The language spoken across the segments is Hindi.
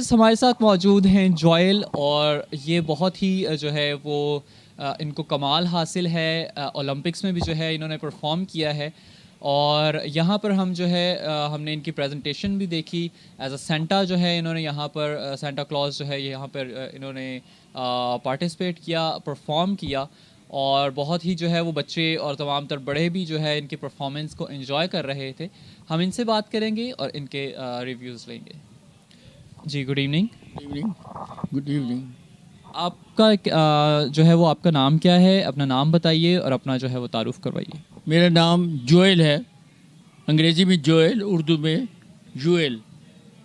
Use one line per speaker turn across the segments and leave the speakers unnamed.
व्यूअर्स हमारे साथ मौजूद हैं जोएल, और ये बहुत ही जो है वो इनको कमाल हासिल है। ओलंपिक्स में भी जो है इन्होंने परफॉर्म किया है, और यहाँ पर हम जो है हमने इनकी प्रेजेंटेशन भी देखी। एज अ सेंटा जो है इन्होंने यहाँ पर सेंटा क्लॉज जो है यहाँ पर इन्होंने पार्टिसिपेट किया, परफॉर्म किया, और बहुत ही जो है वो बच्चे और तमाम तर बड़े भी जो है इनकी परफॉर्मेंस को एंजॉय कर रहे थे। हम इनसे बात करेंगे और इनके रिव्यूज़ लेंगे। जी, गुड इवनिंग।
Good evening.
आपका जो है वो आपका नाम क्या है? अपना नाम बताइए और अपना जो है वो तारुफ करवाइए।
मेरा नाम जोएल है, अंग्रेज़ी में जोएल, उर्दू में Juel.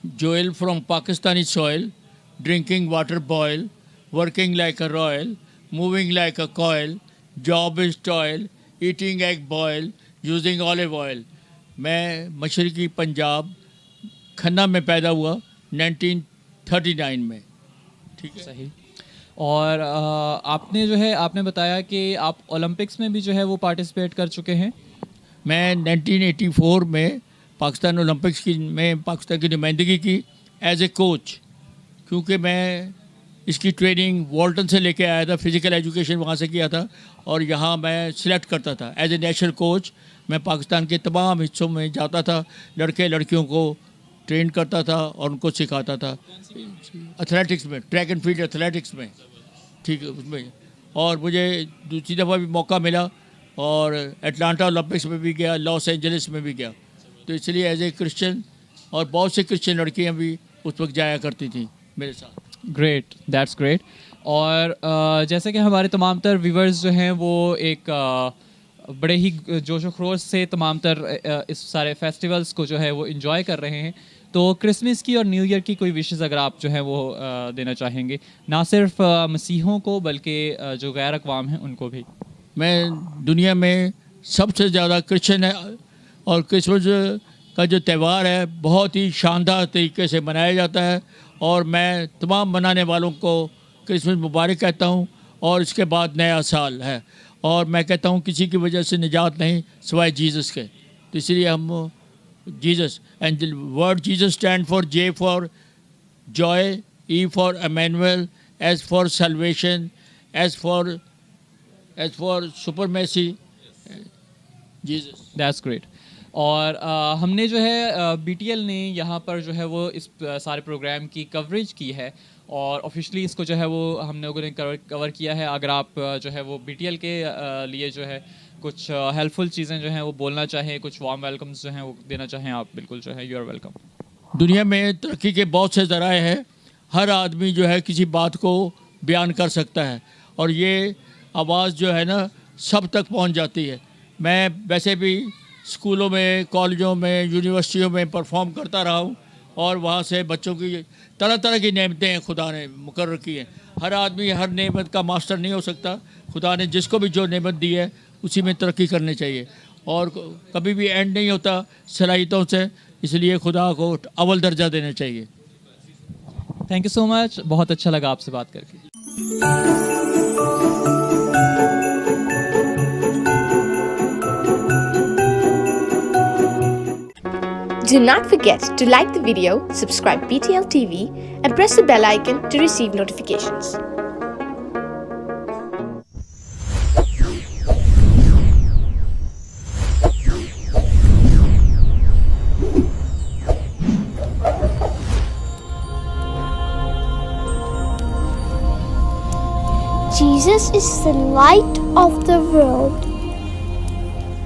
Joel from Pakistani soil, drinking water boil, working like a royal, moving like a coil, job is toil, eating egg boil, using olive oil. मैं मशरकी पंजाब खन्ना में पैदा हुआ 1939 में। ठीक है,
सही। और आपने जो है आपने बताया कि आप ओलंपिक्स में भी जो है वो पार्टिसिपेट कर चुके हैं।
मैं 1984 में पाकिस्तान ओलंपिक्स की में पाकिस्तान की नुमाइंदगी की एज ए कोच, क्योंकि मैं इसकी ट्रेनिंग वॉल्टन से लेके आया था, फिज़िकल एजुकेशन वहाँ से किया था, और यहाँ मैं सिलेक्ट करता था एज ए नेशनल कोच। मैं पाकिस्तान के तमाम हिस्सों में जाता था, लड़के लड़कियों को ट्रेन करता था और उनको सिखाता था एथलेटिक्स में, ट्रैक एंड फील्ड एथलेटिक्स में। ठीक है, उसमें। और मुझे दूसरी दफ़ा भी मौका मिला और एटलांटा ओलंपिक्स में भी गया, लॉस एंजलिस में भी गया। तो इसलिए एज ए क्रिश्चियन, और बहुत से क्रिश्चियन लड़कियाँ भी उस वक्त जाया करती थी मेरे साथ।
Great, that's great. और जैसे कि हमारे तमाम तर व्यूवर्स जो हैं वो एक बड़े ही जोश व खरोश से तमाम तर इस सारे फेस्टिवल्स को जो है वो इन्जॉय कर रहे हैं, तो क्रिसमस की और न्यू ईयर की कोई विशेज़ अगर आप जो है वो देना चाहेंगे, ना सिर्फ मसीहों को बल्कि जो गैर अक़वाम हैं उनको भी।
मैं दुनिया में सबसे ज़्यादा क्रिश्चियन है, और क्रिसमस का जो त्यौहार है बहुत ही शानदार तरीके से मनाया जाता है, और मैं तमाम मनाने वालों को क्रिसमस मुबारक कहता हूँ। और इसके बाद नया साल है, और मैं कहता हूँ किसी की वजह से निजात नहीं सिवाय जीसस के। तो इसलिए हम Jesus, and word Jesus stand for J for Joy, E for Emmanuel, S for salvation, S for supremacy, Jesus.
That's great. और हमने जो है BTL ने यहाँ पर जो है वो इस सारे प्रोग्राम की कवरेज की है, और ऑफिशियली इसको जो है वो हम लोगों ने कवर किया है। अगर आप जो है वो BTL के लिए जो है कुछ हेल्पफुल चीज़ें जो हैं वो बोलना चाहें, कुछ वार्म वेलकम्स जो हैं वो देना चाहें, आप बिल्कुल जो है यू आर वेलकम।
दुनिया में तरक्की के बहुत से ज़राए हैं, हर आदमी जो है किसी बात को बयान कर सकता है, और ये आवाज़ जो है ना सब तक पहुंच जाती है। मैं वैसे भी स्कूलों में, कॉलेजों में, यूनिवर्सिटियों में परफॉर्म करता रहा हूँ, और वहाँ से बच्चों की तरह तरह की नेमतें खुदा ने मुकर्रर की हैं। हर आदमी हर नेमत का मास्टर नहीं हो सकता। खुदा ने जिसको भी जो नेमत दी है उसी में तरक्की करनी चाहिए, और कभी भी एंड नहीं होता सलाहियतों से, इसलिए खुदा को अव्वल दर्जा देना चाहिए।
थैंक यू सो मच, बहुत अच्छा लगा आपसे बात करके।
Do not forget to like the video, subscribe BTL TV, and press the bell icon to receive notifications.
Jesus is the light of the world.